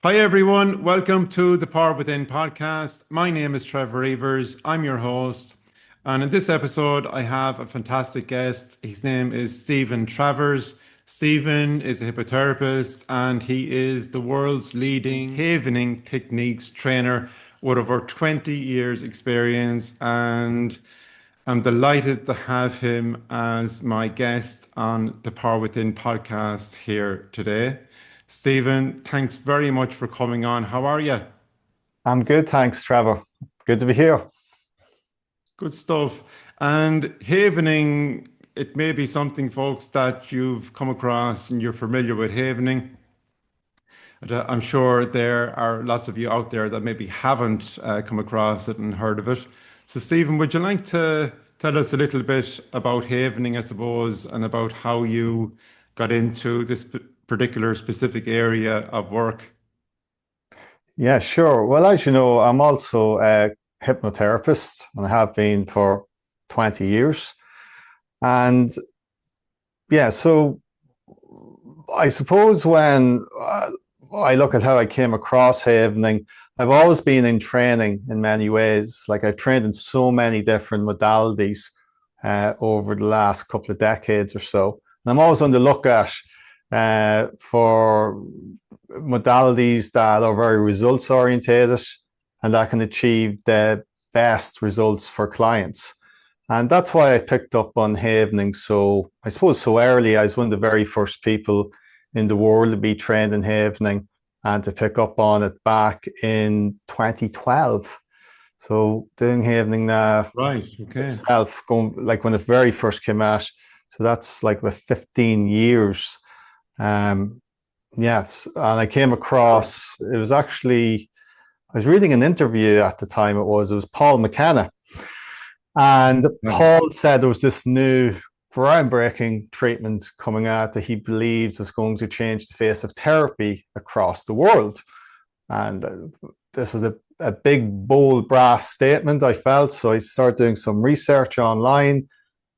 Hi, everyone. Welcome to the Power Within podcast. My name is Trevor. I'm your host. And in this episode, I have a fantastic guest. His name is Stephen Travers. Stephen is a hypnotherapist and he is the world's leading havening techniques trainer with over 20 years experience. And I'm delighted to have him as my guest on the Power Within podcast here today. Stephen, thanks very much for coming on. How are you? I'm good, thanks, Trevor. Good to be here. Good stuff. And havening, it may be something, folks, that you've come across and you're familiar with havening. I'm sure there are lots of you out there that maybe haven't come across it and heard of it. So, Stephen, would you like to tell us a little bit about havening, I suppose, and about how you got into this particular specific area of work? Yeah, sure. Well, as you know, I'm also a hypnotherapist and I have been for 20 years. And yeah, so I suppose when I look at how I came across havening, I've always been in training in many ways. Like I've trained in so many different modalities over the last couple of decades or so. And I'm always on the lookout for modalities that are very results orientated and that can achieve the best results for clients. And that's why I picked up on havening. So I suppose so early. I was one of the very first people in the world to be trained in havening and to pick up on it back in 2012. So doing havening now Right. Okay. itself, going like when it very first came out. So that's like with 15 years. Um, yeah, and I came across, it was actually, I was reading an interview at the time, it was Paul McKenna. And Right. Paul said there was this new groundbreaking treatment coming out that he believes was going to change the face of therapy across the world. And this was a big, bold, brass statement, I felt. So I started doing some research online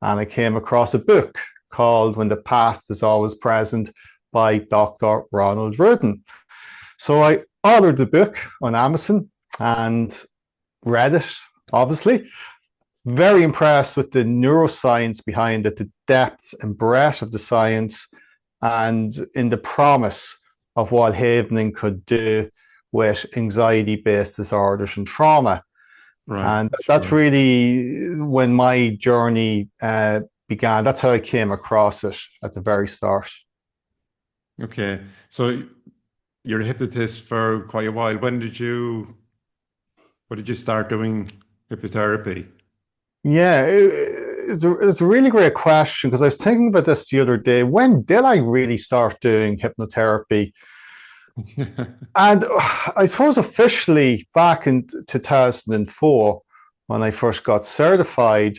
and I came across a book called When the Past is Always Present by Dr. Ronald Rudin. So I ordered the book on Amazon and read it, obviously. Very impressed with the neuroscience behind it, the depth and breadth of the science, and in the promise of what havening could do with anxiety-based disorders and trauma. Right. And that's Sure. really when my journey began. That's how I came across it at the very start. Okay. So you're a hypnotist for quite a while. When did you start doing hypnotherapy? Yeah, it's a really great question because I was thinking about this the other day. When did I really start doing hypnotherapy? And I suppose officially back in 2004 when I first got certified.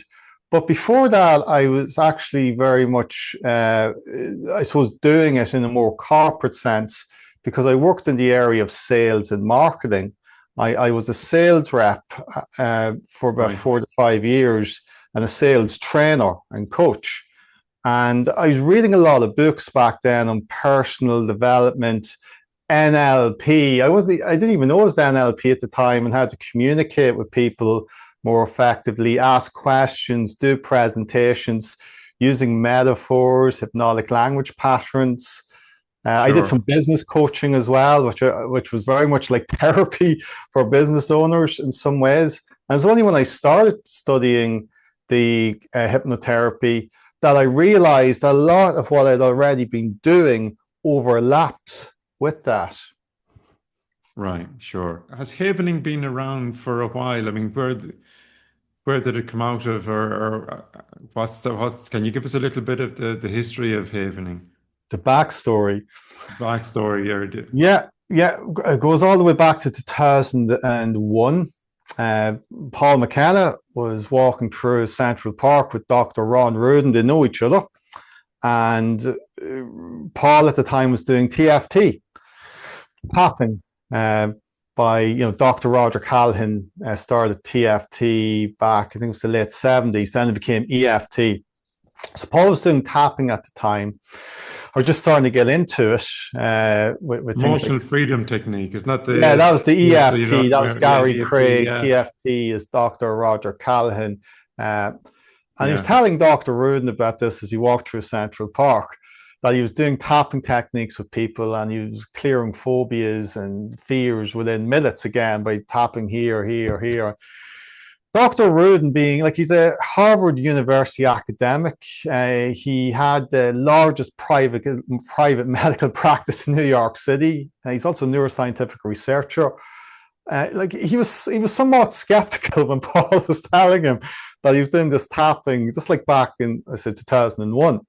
But before that, I was actually very much, I suppose, doing it in a more corporate sense because I worked in the area of sales and marketing. I was a sales rep for about Right. 4 to 5 years and a sales trainer and coach. And I was reading a lot of books back then on personal development, NLP. I didn't even know it was NLP at the time and how to communicate with people more effectively, ask questions, do presentations using metaphors, hypnotic language patterns. I did Sure. some business coaching as well, which was very much like therapy for business owners in some ways. And it was only when I started studying the hypnotherapy that I realized a lot of what I'd already been doing overlapped with that. Right. Sure. Has havening been around for a while? I mean, where did it come out of, or what's? Can you give us a little bit of the history of havening, The backstory. backstory, Yeah, it goes all the way back to 2001. Uh, Paul McKenna was walking through Central Park with Dr. Ron Rudin. They know each other. And Paul at the time was doing TFT, tapping, uh, by Dr. Roger Calhoun started TFT back, I think it was the late 70s. Then it became EFT. So Paul was doing tapping at the time. or just starting to get into it with things Emotional like, freedom technique. It's not yeah, that was the so you're EFT. not, That was yeah, Gary EFT, Craig. yeah, TFT is Dr. Roger Callahan. Uh, and he was yeah, telling Dr. Rudin about this as he walked through Central Park, that he was doing tapping techniques with people and he was clearing phobias and fears within minutes again by tapping here, here, here. Dr. Rudin being like, he's a Harvard University academic. He had the largest private medical practice in New York City. He's also a neuroscientific researcher. Like he was somewhat skeptical when Paul was telling him that he was doing this tapping, just like back in, I said, 2001.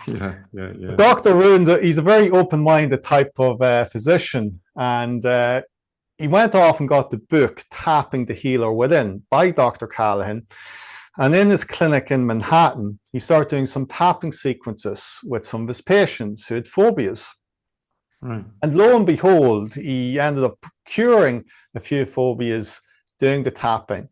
yeah, yeah, yeah. Dr. Rudin, he's a very open-minded type of physician, and he went off and got the book Tapping the Healer Within by Dr. Callahan. And in his clinic in Manhattan, he started doing some tapping sequences with some of his patients who had phobias. Right. And lo and behold, he ended up curing a few phobias doing the tapping.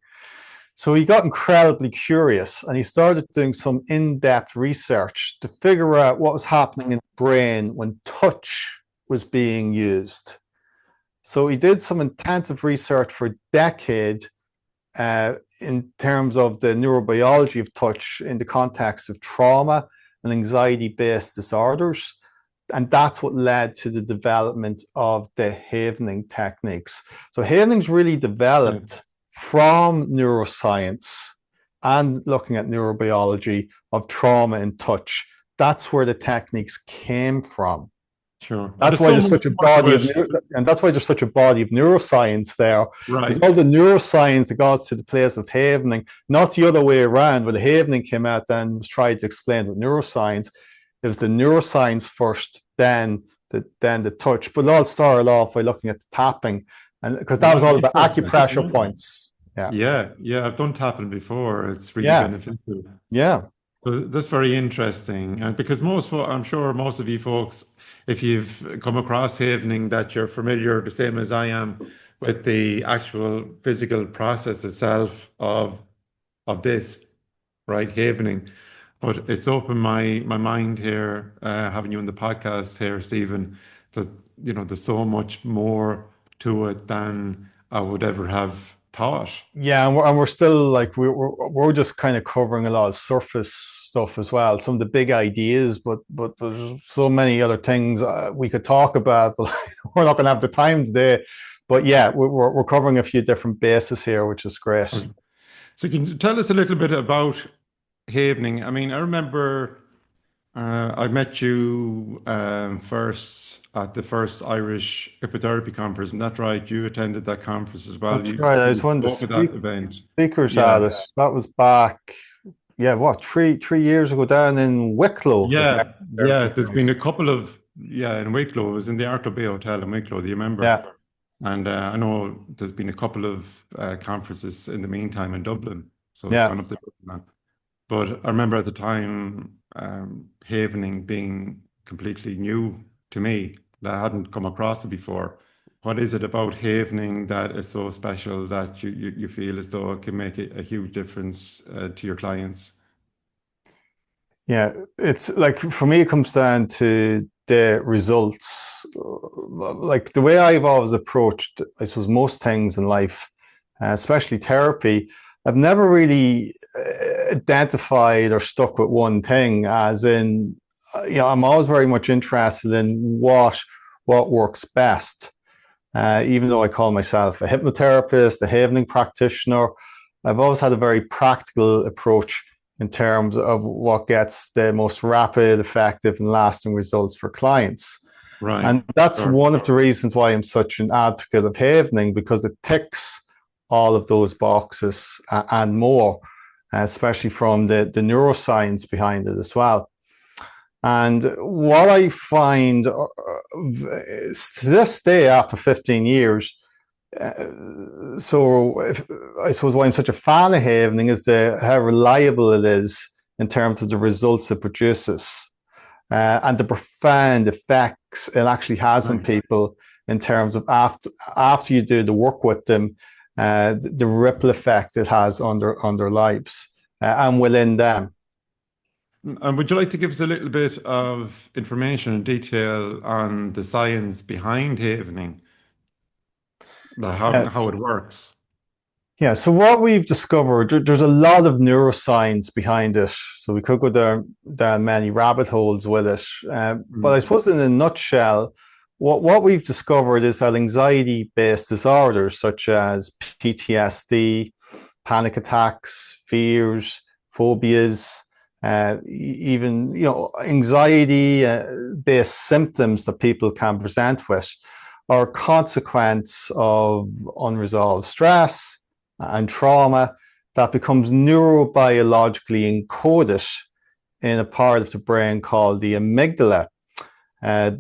So he got incredibly curious and he started doing some in-depth research to figure out what was happening in the brain when touch was being used. So he did some intensive research for a decade in terms of the neurobiology of touch in the context of trauma and anxiety-based disorders. And that's what led to the development of the havening techniques. So havening's really developed from neuroscience and looking at neurobiology of trauma and touch. That's where the techniques came from. Sure. That's why there's such a body of, and that's why there's such a body of neuroscience there. Right. There's all the neuroscience that goes to the place of havening, not the other way around, where the havening came out and was tried to explain with neuroscience. It was the neuroscience first, then the touch. But it all started off by looking at the tapping, and because that was all about acupressure points. Yeah. Yeah. I've done tapping before. It's really beneficial. Yeah. So that's very interesting. And because I'm sure most of you folks, if you've come across havening, that you're familiar, the same as I am, with the actual physical process itself of this, right? Havening. But it's opened my mind here, having you on the podcast here, Stephen, that there's so much more to it than I would ever have thought. Yeah, and we're still like we're just kind of covering a lot of surface stuff as well. Some of the big ideas, but there's so many other things we could talk about. But we're not going to have the time today. But yeah, we're covering a few different bases here, which is great. So can you tell us a little bit about havening? I mean, I remember I met you first at the first Irish Hypnotherapy Conference, and that's right. You attended that conference as well. That's right. I was one of the speakers at it. That was back, what, three years ago down in Wicklow. Yeah. There's been a couple of in Wicklow. It was in the Arto Bay Hotel in Wicklow. Do you remember? Yeah. And I know there's been a couple of conferences in the meantime in Dublin. So it's gone up the Dublin. But I remember at the time, havening being completely new to me. I hadn't come across it before. What is it about havening that is so special that you feel as though it can make a huge difference to your clients? Yeah, it's like, for me, it comes down to the results. Like the way I've always approached, I suppose, most things in life, especially therapy, I've never really identified or stuck with one thing, as in, I'm always very much interested in what works best. Even though I call myself a hypnotherapist, a havening practitioner, I've always had a very practical approach in terms of what gets the most rapid, effective, and lasting results for clients. Right. And that's one of the reasons why I'm such an advocate of havening, because it ticks all of those boxes and more, especially from the neuroscience behind it as well. And what I find to this day, after 15 years, I suppose why I'm such a fan of havening is how reliable it is in terms of the results it produces, and the profound effects it actually has on people in terms of after you do the work with them, the ripple effect it has on their lives and within them. And would you like to give us a little bit of information and detail on the science behind havening, how Yes. it works? Yeah, so what we've discovered, there's a lot of neuroscience behind it. So we could go down many rabbit holes with it. But I Mm. suppose in a nutshell, what we've discovered is that anxiety-based disorders such as PTSD, panic attacks, fears, phobias, even anxiety-based symptoms that people can present with are a consequence of unresolved stress and trauma that becomes neurobiologically encoded in a part of the brain called the amygdala. Uh,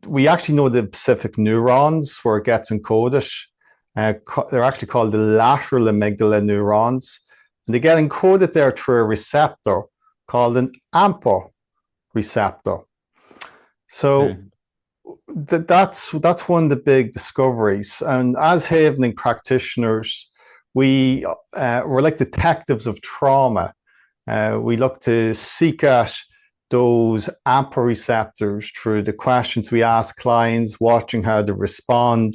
we actually know the specific neurons where it gets encoded. They're actually called the lateral amygdala neurons. And they get encoded there through a receptor called an AMPA receptor. Okay. So that's one of the big discoveries. And as havening practitioners, we're like detectives of trauma. We look to seek out those AMPA receptors through the questions we ask clients, watching how they respond,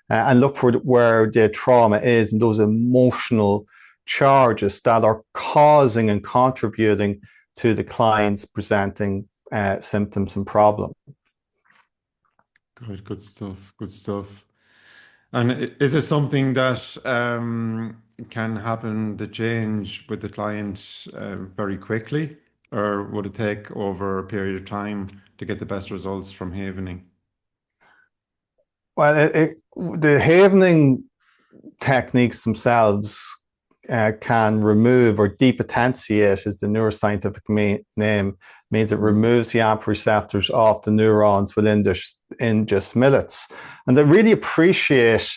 and look for where the trauma is and those emotional charges that are causing and contributing to the clients presenting symptoms and problems. Good stuff. Good stuff. And is it something that can happen, the change with the client very quickly, or would it take over a period of time to get the best results from havening? Well, the havening techniques themselves can remove or depotentiate, is the neuroscientific name, means it Mm. removes the AMP receptors off the neurons within in just minutes. And they really appreciate,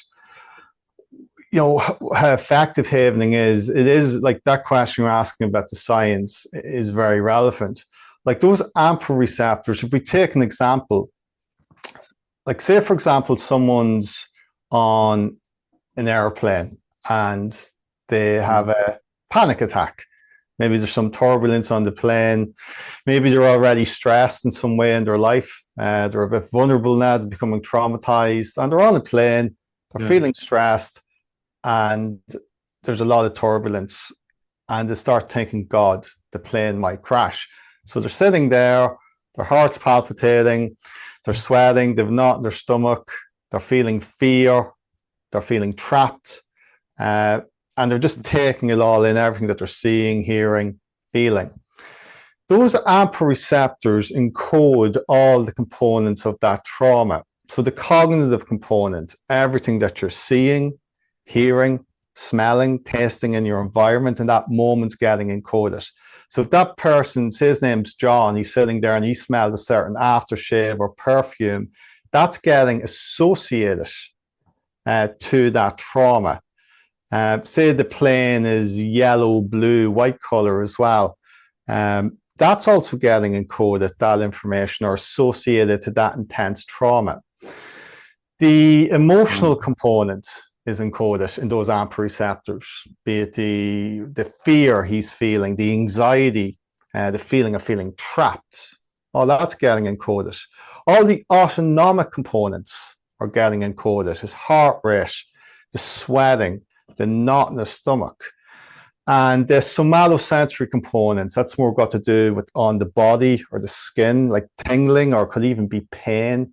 how effective havening is. It is like that question you're asking about the science is very relevant. Like those AMP receptors, if we take an example, like say, for example, someone's on an airplane and they have Mm. a panic attack. Maybe there's some turbulence on the plane. Maybe they're already stressed in some way in their life. They're a bit vulnerable now, they're becoming traumatized, and they're on a plane. They're Yeah. feeling stressed, and there's a lot of turbulence. And they start thinking, God, the plane might crash. So they're sitting there, their heart's palpitating, they're sweating, they've knot in their stomach, they're feeling fear, they're feeling trapped, uh, and they're just taking it all in, everything that they're seeing, hearing, feeling. Those AMPA receptors encode all the components of that trauma. So the cognitive component, everything that you're seeing, hearing, smelling, tasting in your environment, and that moment's getting encoded. So if that person, say his name's John, he's sitting there and he smelled a certain aftershave or perfume, that's getting associated to that trauma. Say the plane is yellow, blue, white color as well. That's also getting encoded, that information, or associated to that intense trauma. The emotional Mm. component is encoded in those AMPA receptors, be it the fear he's feeling, the anxiety, the feeling of feeling trapped. All that's getting encoded. All the autonomic components are getting encoded. His heart rate, the sweating, the knot in the stomach. And the somatosensory components, that's more got to do with on the body or the skin, like tingling, or could even be pain.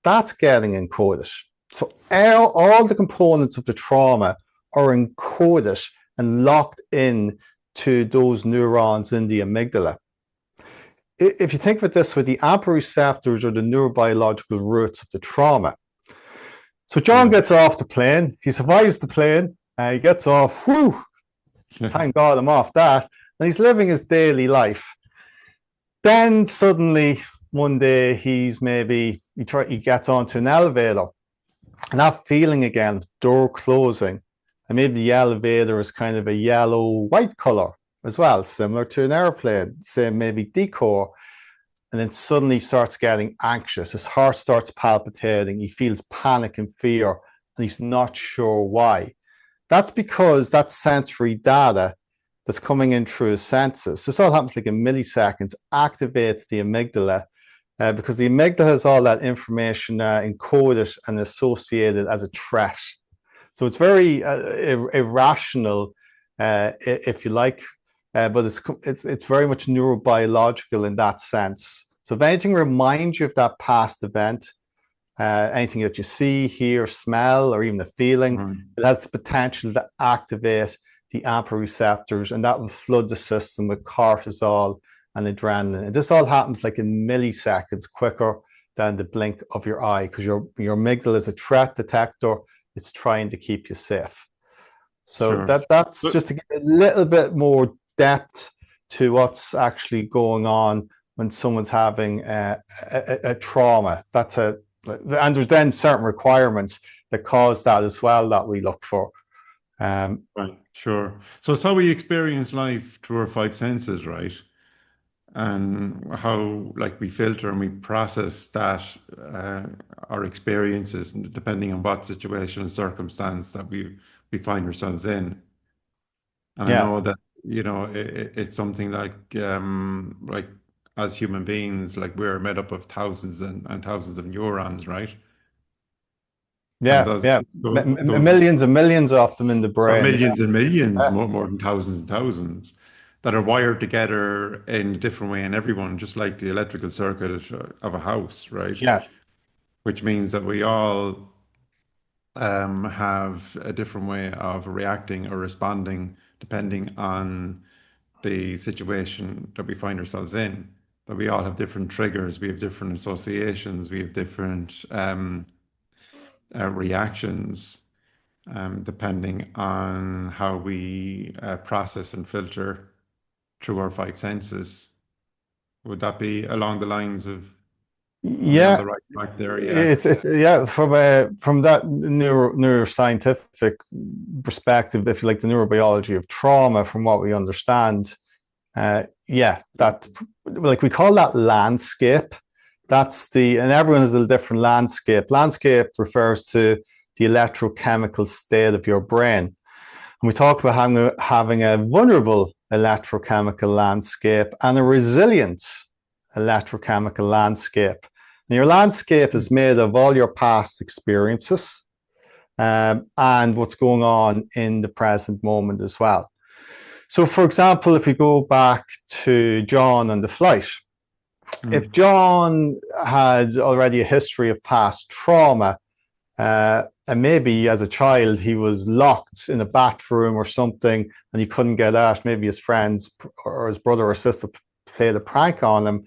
That's getting encoded. So all the components of the trauma are encoded and locked in to those neurons in the amygdala. If you think of it this way, the AMPA receptors are the neurobiological roots of the trauma. So John Yeah. gets off the plane, he survives the plane, he gets off, whew, Yeah. thank God I'm off that, and he's living his daily life. Then suddenly one day he gets onto an elevator, and that feeling again, door closing, and maybe the elevator is kind of a yellow white color as well, similar to an airplane, same maybe decor. And then suddenly starts getting anxious. His heart starts palpitating. He feels panic and fear, and he's not sure why. That's because that sensory data that's coming in through his senses. So this all happens like in milliseconds, activates the amygdala, because the amygdala has all that information encoded and associated as a threat. So it's very irrational, if you like, but it's very much neurobiological in that sense. So if anything reminds you of that past event, anything that you see, hear, smell, or even the feeling, Right. it has the potential to activate the AMPA receptors, and that will flood the system with cortisol and adrenaline. And this all happens like in milliseconds, quicker than the blink of your eye, because your amygdala is a threat detector. It's trying to keep you safe. So Sure. that's So, just to give a little bit more depth to what's actually going on when someone's having a trauma. And there's then certain requirements that cause that as well that we look for. right, sure. So it's how we experience life through our five senses, right? And how, like, we filter and we process that, our experiences, depending on what situation and circumstance that we find ourselves in. And I Yeah, know that, it's something like as human beings, like we're made up of thousands and thousands of neurons, right? And yeah, those yeah. those Millions and millions of them in the or brain. millions and millions, Yeah, more than thousands and thousands, that are wired together in a different way in everyone, just like the electrical circuit of a house, right? yeah. Which means that we all have a different way of reacting or responding depending on the situation that we find ourselves in. That we all have different triggers, we have different associations, we have different reactions, depending on how we process and filter through our five senses. Would that be along the lines of, am I on Yeah, the right track there? Yeah. it's yeah, from that neuroscientific perspective, if you like, the neurobiology of trauma, from what we understand, yeah, that, like, we call that landscape. And everyone has a different landscape. Landscape refers to the electrochemical state of your brain. And we talk about having a vulnerable electrochemical landscape and a resilient electrochemical landscape. And your landscape is made of all your past experiences, and what's going on in the present moment as well. So, for example, if we go back to John and the flight, if Mm. John had already a history of past trauma, and maybe as a child he was locked in a bathroom or something and he couldn't get out, maybe his friends or his brother or sister played a prank on him,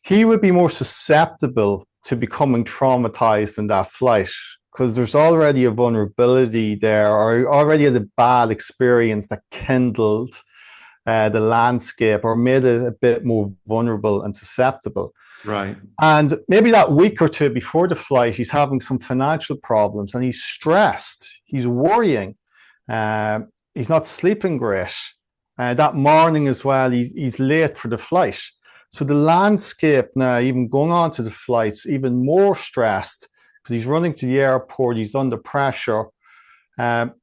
he would be more susceptible to becoming traumatized in that flight, because there's already a vulnerability there, or already a bad experience that kindled the landscape or made it a bit more vulnerable and susceptible. Right. And maybe that week or two before the flight, he's having some financial problems and he's stressed, he's worrying, he's not sleeping great. That morning as well, he's late for the flight. So the landscape now, even going on to the flights, even more stressed because he's running to the airport, he's under pressure. Um,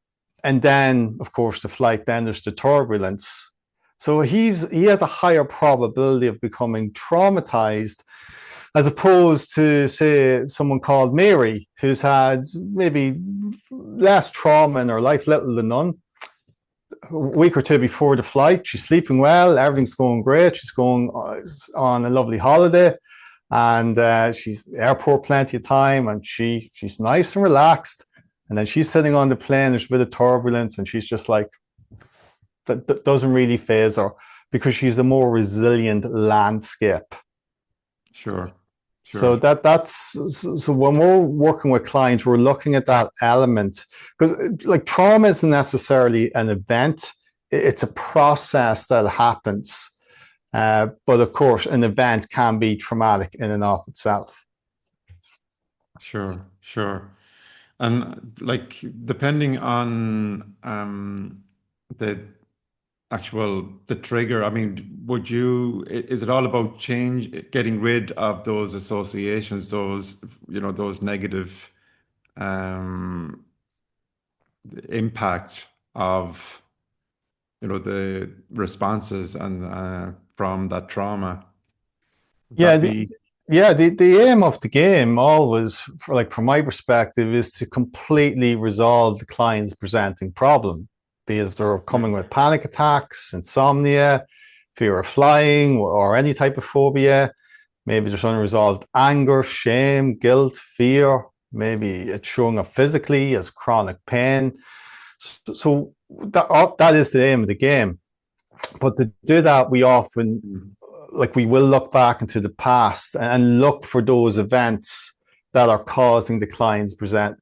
and then, of course, the flight, then there's the turbulence. So he has a higher probability of becoming traumatized, as opposed to, say, someone called Mary, who's had maybe less trauma in her life, little to none. A week or two before the flight, she's sleeping well, everything's going great, she's going on a lovely holiday, and she's airport plenty of time, and she's nice and relaxed. And then she's sitting on the plane, there's a bit of turbulence, and she's just like, that doesn't really phase her, because she's a more resilient landscape. Sure. So Sure. so when we're working with clients, we're looking at that element, because, like, trauma isn't necessarily an event; it's a process that happens. But of course, an event can be traumatic in and of itself. Sure. Sure. And, like, depending on the the trigger, I mean, is it all about getting rid of those associations, those negative um impact of the responses and from that trauma. Would Yeah, that be? the aim of the game always, from my perspective, is to completely resolve the client's presenting problem. Be it if they're Yeah. coming with panic attacks, insomnia, fear of flying, or any type of phobia. Maybe there's unresolved anger, shame, guilt, fear. Maybe it's showing up physically as chronic pain. So that is the aim of the game. But to do that, we often, Mm. we will look back into the past and look for those events that are causing the client's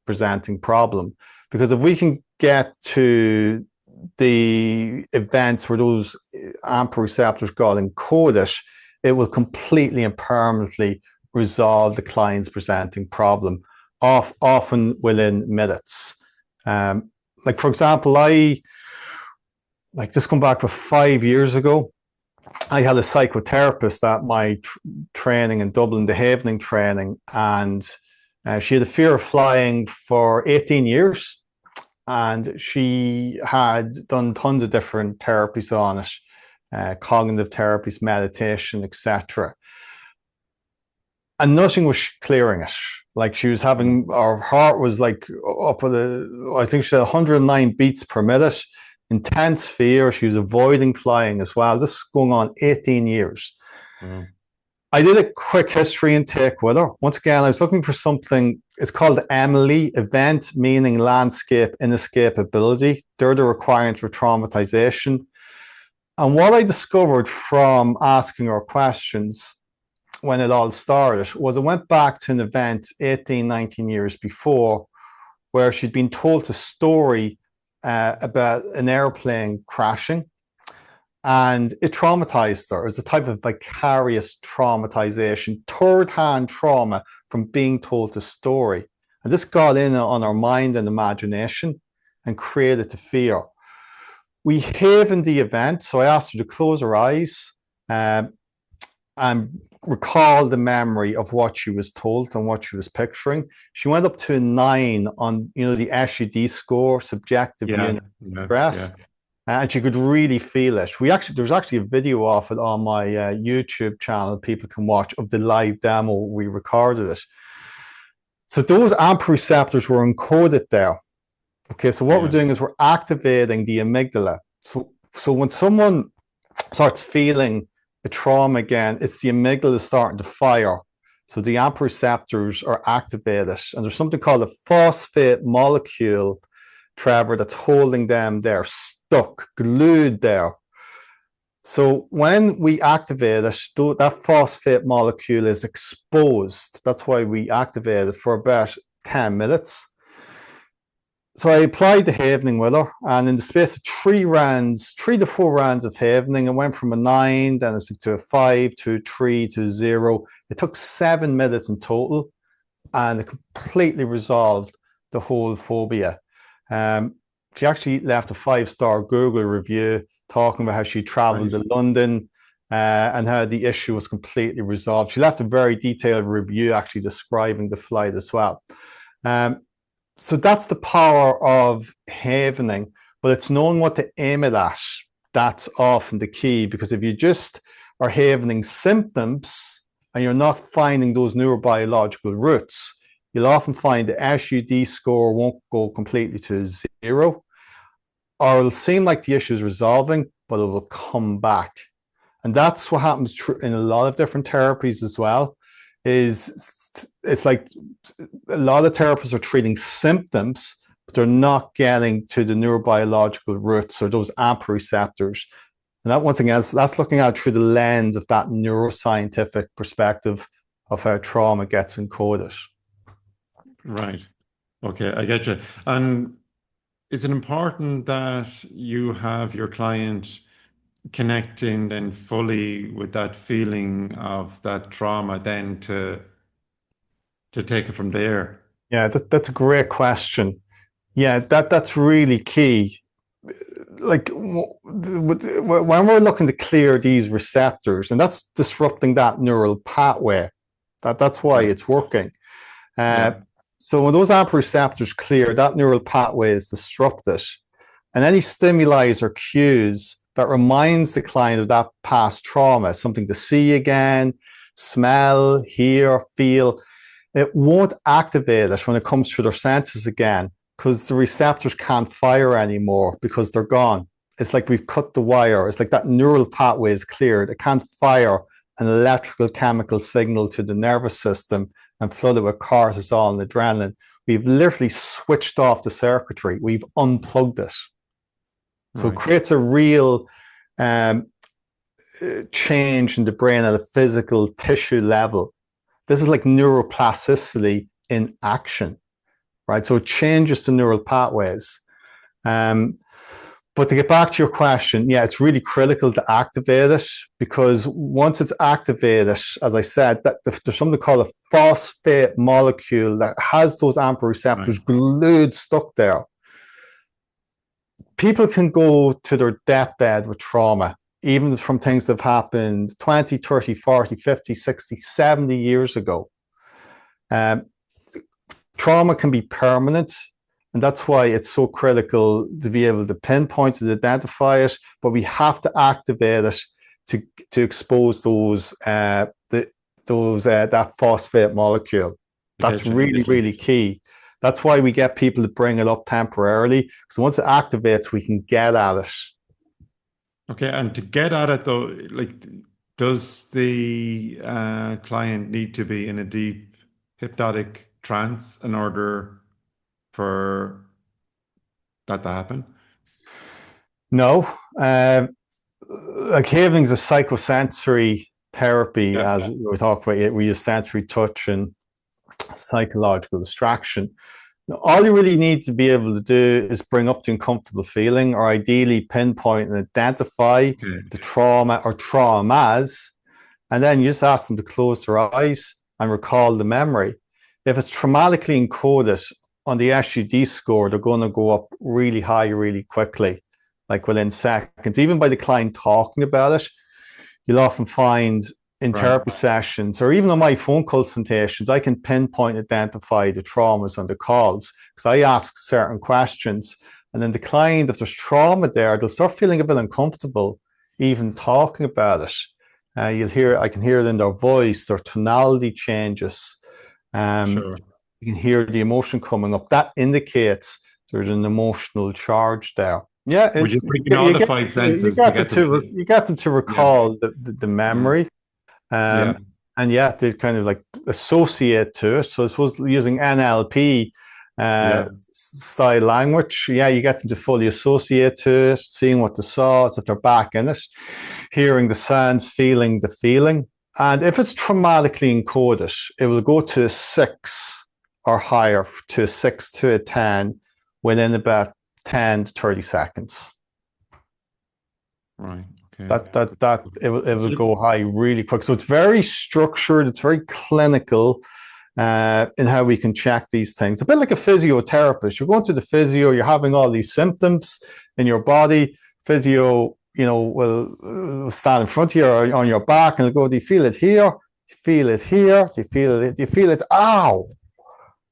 presenting problem. Because if we can get to the events where those AMPA receptors got encoded, it will completely and permanently resolve the client's presenting problem, often within minutes. For example, just come back for 5 years ago, I had a psychotherapist at my training in Dublin, the Havening training, and she had a fear of flying for 18 years. And she had done tons of different therapies on it, cognitive therapies, meditation, etc. And nothing was clearing it. Like she was having, her heart was like up at I think she had 109 beats per minute, intense fear. She was avoiding flying as well. This is going on 18 years. Wow. I did a quick history intake with her. Once again, I was looking for something, it's called Emily, event, meaning, landscape, inescapability. They're the requirements for traumatization. And what I discovered from asking her questions when it all started was I went back to an event 18, 19 years before where she'd been told a story about an airplane crashing. And it traumatized her. It was a type of vicarious traumatization, third-hand trauma from being told the story. And this got in on her mind and imagination and created the fear. We havened the event, so I asked her to close her eyes and recall the memory of what she was told and what she was picturing. She went up to a 9 on, the SUD score, subjective unit stress. Yeah. And she could really feel it. There's actually a video of it on my YouTube channel people can watch of the live demo. We recorded it. So those AMP receptors were encoded there. Okay, so what we're doing is we're activating the amygdala. So when someone starts feeling a trauma again, it's the amygdala starting to fire. So the AMP receptors are activated. And there's something called a phosphate molecule, Trevor, that's holding them there, stuck, glued there. So when we activate it, that phosphate molecule is exposed. That's why we activate it for about 10 minutes. So I applied the havening with her, and in the space of 3 to 4 rounds of havening, it went from a 9, then it took to a 5, to a 3, to 0. It took 7 minutes in total, and it completely resolved the whole phobia. She actually left a 5-star Google review talking about how she traveled to London and how the issue was completely resolved. She left a very detailed review actually describing the flight as well. So that's the power of havening, but it's knowing what to aim it at. That's often the key, because if you just are havening symptoms and you're not finding those neurobiological roots, you'll often find the SUD score won't go completely to 0, or it'll seem like the issue is resolving, but it will come back. And that's what happens in a lot of different therapies as well. It's like a lot of therapists are treating symptoms, but they're not getting to the neurobiological roots or those AMPA receptors. And that, once again, that's looking at it through the lens of that neuroscientific perspective of how trauma gets encoded. Right. Okay, I get you. And is it important that you have your client connecting then fully with that feeling of that trauma then to take it from there? Yeah, that's a great question. Yeah, that's really key. Like when we're looking to clear these receptors, and that's disrupting that neural pathway, that's why it's working. So when those AMPA receptors clear, that neural pathway is disrupted. And any stimuli or cues that reminds the client of that past trauma, something to see again, smell, hear, feel, it won't activate it when it comes through their senses again, because the receptors can't fire anymore because they're gone. It's like we've cut the wire. It's like that neural pathway is cleared. It can't fire an electrical chemical signal to the nervous system and flood it with cortisol and adrenaline. We've literally switched off the circuitry. We've unplugged it. So it creates a real change in the brain at a physical tissue level. This is like neuroplasticity in action, right? So it changes the neural pathways. But to get back to your question, yeah, it's really critical to activate it, because once it's activated, as I said, that there's something called a phosphate molecule that has those AMPA receptors glued, stuck there. People can go to their deathbed with trauma, even from things that have happened 20, 30, 40, 50, 60, 70 years ago. Trauma can be permanent. And that's why it's so critical to be able to pinpoint it, identify it, but we have to activate it to expose that phosphate molecule. That's really key. That's why we get people to bring it up temporarily. So once it activates, we can get at it. Okay, and to get at it though, like, does the client need to be in a deep hypnotic trance in order for that to happen? No. Like havening is a psychosensory therapy, as we talk about it. We use sensory touch and psychological distraction. All you really need to be able to do is bring up the uncomfortable feeling, or ideally pinpoint and identify the trauma or traumas, and then you just ask them to close their eyes and recall the memory. If it's traumatically encoded on the SUD score, they're going to go up really high really quickly, like within seconds. Even by the client talking about it, you'll often find in therapy sessions, or even on my phone consultations, I can pinpoint, identify the traumas on the calls, because I ask certain questions, and then the client, if there's trauma there, they'll start feeling a bit uncomfortable even talking about it. I can hear it in their voice, their tonality changes. You can hear the emotion coming up. That indicates there's an emotional charge there. Yeah, would you bring in all the five senses? You get them to recall the memory. And yeah, they kind of like associate to it. So I suppose using NLP style language, you get them to fully associate to it, seeing what they saw, as if they're back in it, hearing the sounds, feeling the feeling. And if it's traumatically encoded, it will go to a 6 or higher, to a 6 to a 10 within about 10 to 30 seconds. Right. Okay. It will go high really quick. So it's very structured. It's very clinical in how we can check these things. A bit like a physiotherapist. You're going to the physio. You're having all these symptoms in your body. Physio, will stand in front of you or on your back and go, "Do you feel it here? Do you feel it here? Do you feel it? Do you feel it? Ow!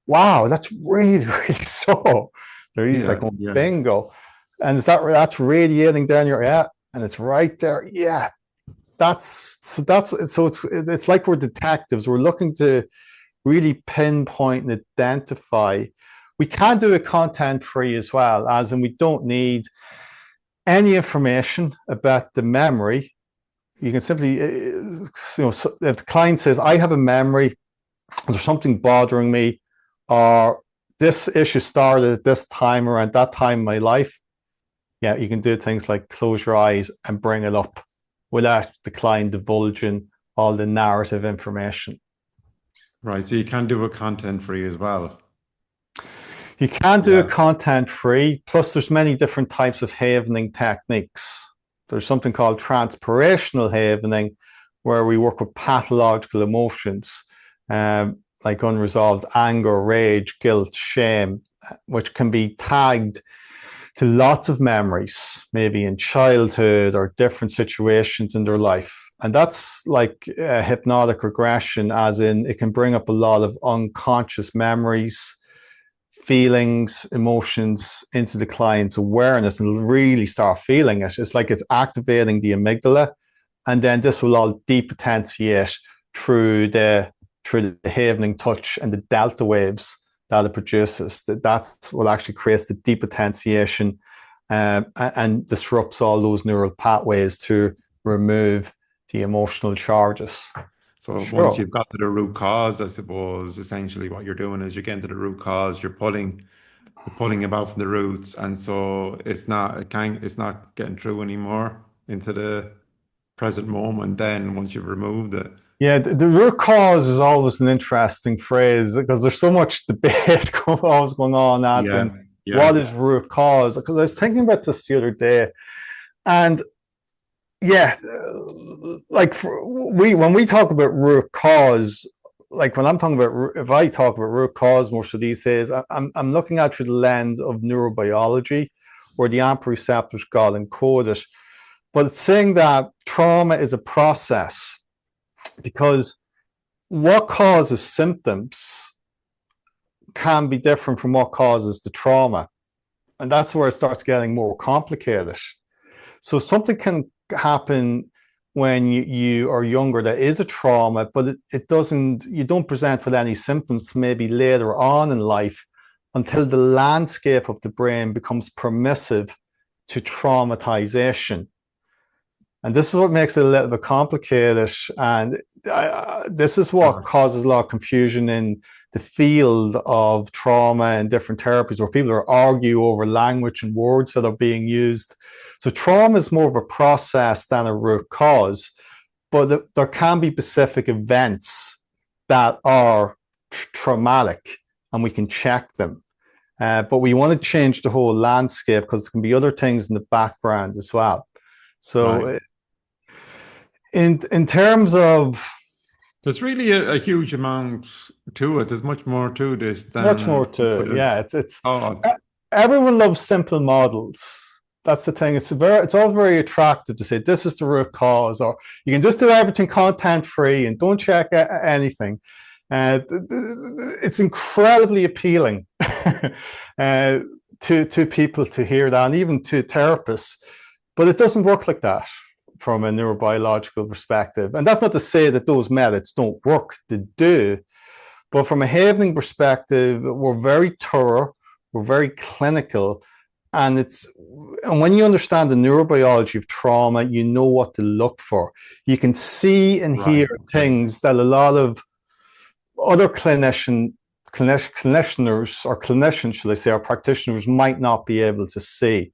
Wow, that's really, really sore." He's like, bingo. And that's radiating down your and it's right there. Yeah. It's like we're detectives. We're looking to really pinpoint and identify. We can do it content free as well, as in we don't need any information about the memory. You can simply, if the client says, "I have a memory, there's something bothering me," or "this issue started at this time, around that time in my life," you can do things like close your eyes and bring it up without the client divulging all the narrative information. Right. So you can do it content free as well. You can do it content free. Plus, there's many different types of havening techniques. There's something called transpirational havening, where we work with pathological emotions, like unresolved anger, rage, guilt, shame, which can be tagged to lots of memories, maybe in childhood or different situations in their life. And that's like a hypnotic regression, as in it can bring up a lot of unconscious memories, feelings, emotions into the client's awareness and really start feeling it. It's like it's activating the amygdala, and then this will all depotentiate through the havening touch and the delta waves that it produces. That's what actually creates the depotentiation and disrupts all those neural pathways to remove the emotional charges. So sure. Once you've got to the root cause, I suppose essentially what you're doing is you're getting to the root cause, you're pulling about from the roots, and so it's not getting through anymore into the present moment. Then once you've removed it, yeah, the root cause is always an interesting phrase because there's so much debate always going on asking what is root cause. Because I was thinking about this the other day, and yeah, like when we talk about root cause, like when I'm talking about, if I talk about root cause most of these days, I'm looking at through the lens of neurobiology, where the AMP receptors got encoded. But it's saying that trauma is a process, because what causes symptoms can be different from what causes the trauma. And that's where it starts getting more complicated. So something can happen when you are younger that is a trauma, but you don't present with any symptoms maybe later on in life until the landscape of the brain becomes permissive to traumatization. And this is what makes it a little bit complicated. And this is what causes a lot of confusion in the field of trauma and different therapies, where people are argue over language and words that are being used. So trauma is more of a process than a root cause, but there can be specific events that are traumatic, and we can check them. But we want to change the whole landscape because there can be other things in the background as well. So in terms of, there's really a huge amount to it. There's much more to this than much more to it. Yeah, it's everyone loves simple models. That's the thing. It's all very attractive to say this is the root cause, or you can just do everything content free and don't check anything. It's incredibly appealing to people to hear that, and even to therapists. But it doesn't work like that from a neurobiological perspective. And that's not to say that those methods don't work, they do. But from a havening perspective, we're very thorough, we're very clinical, and when you understand the neurobiology of trauma, you know what to look for. You can see and hear things that a lot of other clinicians, or clinicians, should I say, or practitioners might not be able to see.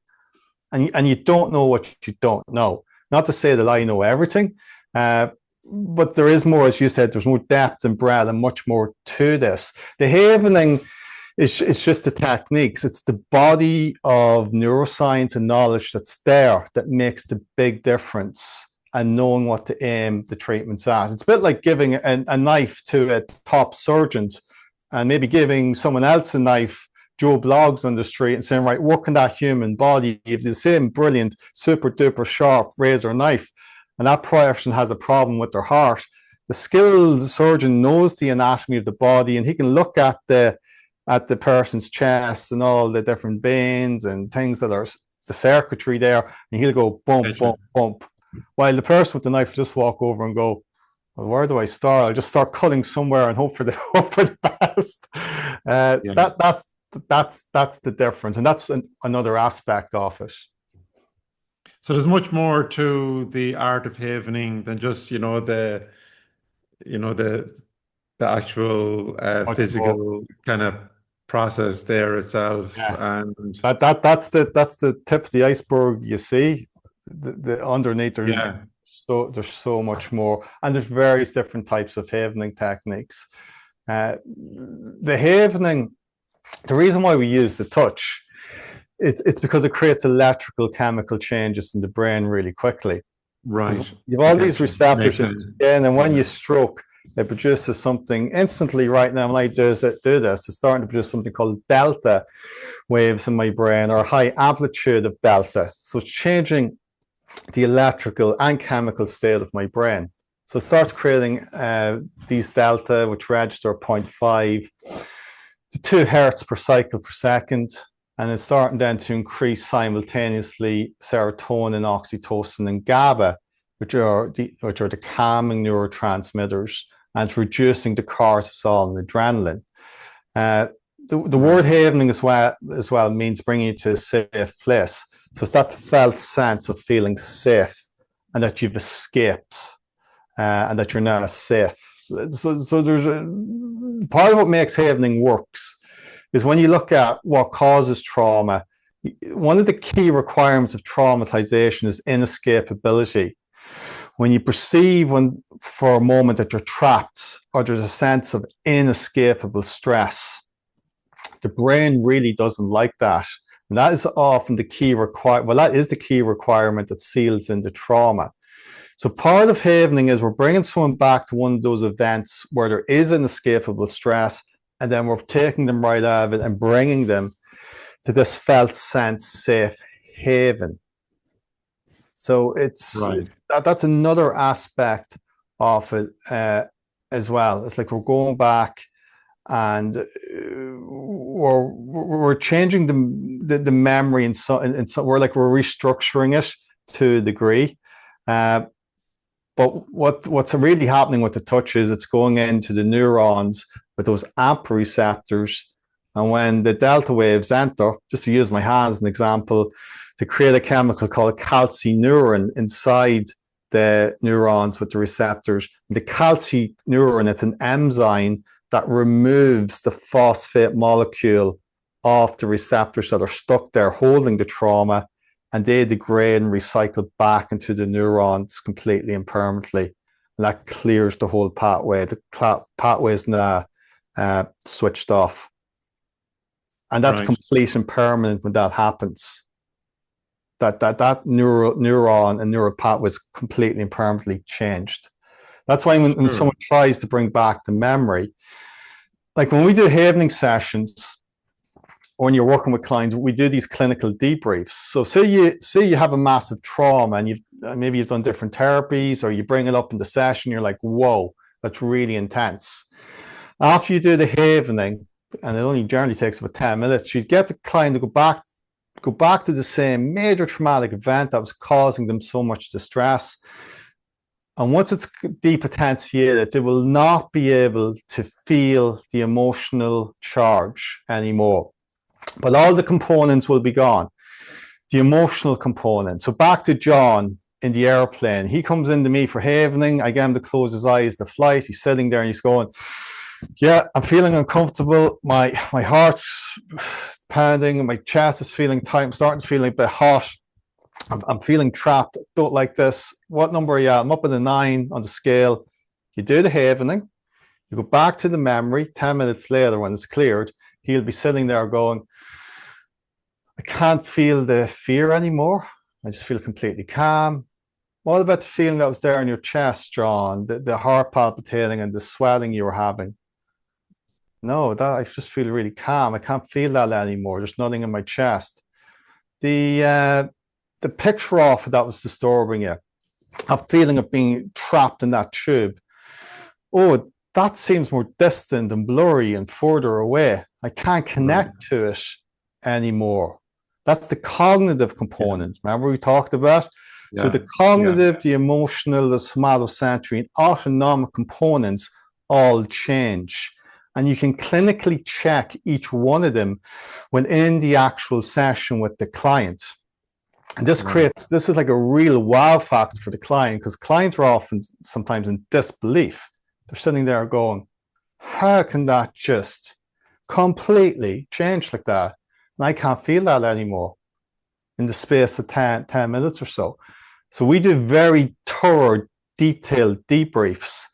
And you don't know what you don't know. Not to say that I know everything, but there is more, as you said, there's more depth and breadth and much more to this. The havening is just the techniques. It's the body of neuroscience and knowledge that's there that makes the big difference, and knowing what to aim the treatments at. It's a bit like giving a knife to a top surgeon and maybe giving someone else a knife, Joe Bloggs on the street, and saying, right, work on that human body. If the same brilliant, super duper sharp razor knife, and that person has a problem with their heart, the skilled surgeon knows the anatomy of the body, and he can look at the person's chest and all the different veins and things that are the circuitry there, and he'll go bump, bump, bump. While the person with the knife just walk over and go, well, where do I start? I'll just start cutting somewhere and hope for the best. That's the difference, and that's another aspect of it. So there's much more to the art of havening than just the actual physical kind of process there itself. And that's the tip of the iceberg. You see, the underneath there. So there's so much more, and there's various different types of havening techniques. The havening. The reason why we use the touch it's because it creates electrical chemical changes in the brain really quickly. Right. You have all these receptors in the skin, and when you stroke, it produces something instantly. Right now, when I do this, it's starting to produce something called delta waves in my brain, or high amplitude of delta. So it's changing the electrical and chemical state of my brain. So it starts creating these delta, which register 0.5. to 2 hertz per cycle per second, and it's starting then to increase simultaneously serotonin, oxytocin, and GABA, which are the calming neurotransmitters, and it's reducing the cortisol and adrenaline. The word havening as well means bringing you to a safe place. So it's that felt sense of feeling safe and that you've escaped and that you're now safe. So there's part of what makes havening works is when you look at what causes trauma. One of the key requirements of traumatization is inescapability. When you perceive for a moment that you're trapped or there's a sense of inescapable stress, the brain really doesn't like that. And that is often the key that is the key requirement that seals in the trauma. So part of havening is we're bringing someone back to one of those events where there is inescapable stress, and then we're taking them right out of it and bringing them to this felt sense safe haven. So that's another aspect of it as well. It's like we're going back and we're changing the memory and so we're restructuring it to a degree. But what's really happening with the touch is it's going into the neurons with those AMP receptors. And when the delta waves enter, just to use my hand as an example, to create a chemical called calcineurin inside the neurons with the receptors. The calcineurin, it's an enzyme that removes the phosphate molecule off the receptors that are stuck there holding the trauma, and they degrade and recycle back into the neurons completely and permanently. And that clears the whole pathway. The pathway is now switched off. And that's complete and permanent when that happens. That neuron and neural pathway is completely and permanently changed. That's why when someone tries to bring back the memory, like when we do havening sessions, or when you're working with clients, we do these clinical debriefs. So say you have a massive trauma and maybe you've done different therapies, or you bring it up in the session, you're like, whoa, that's really intense. After you do the havening, and it only generally takes about 10 minutes, you get the client to go back to the same major traumatic event that was causing them so much distress. And once it's depotentiated, they will not be able to feel the emotional charge anymore. But all the components will be gone. The emotional component. So back to John in the airplane. He comes into me for havening. I get him to close his eyes, the flight. He's sitting there and he's going, yeah, I'm feeling uncomfortable. My heart's pounding and my chest is feeling tight. I'm starting to feel a bit hot. I'm feeling trapped. Don't like this. What number are you at? I'm up at a 9 on the scale. You do the havening. You go back to the memory. 10 minutes later, when it's cleared, he'll be sitting there going, I can't feel the fear anymore. I just feel completely calm. What about the feeling that was there in your chest, John? The heart palpitating and the swelling you were having? No, that I just feel really calm. I can't feel that anymore. There's nothing in my chest. The picture of that was disturbing you. A feeling of being trapped in that tube. Oh, that seems more distant and blurry and further away. I can't connect to it anymore. That's the cognitive component. Remember we talked about? Yeah. So the cognitive, the emotional, the somatosensory, and autonomic components all change. And you can clinically check each one of them within the actual session with the client. And this is like a real wow factor for the client, because clients are often sometimes in disbelief. They're sitting there going, how can that just completely change like that? And I can't feel that anymore in the space of 10 minutes or so. So we do very thorough, detailed debriefs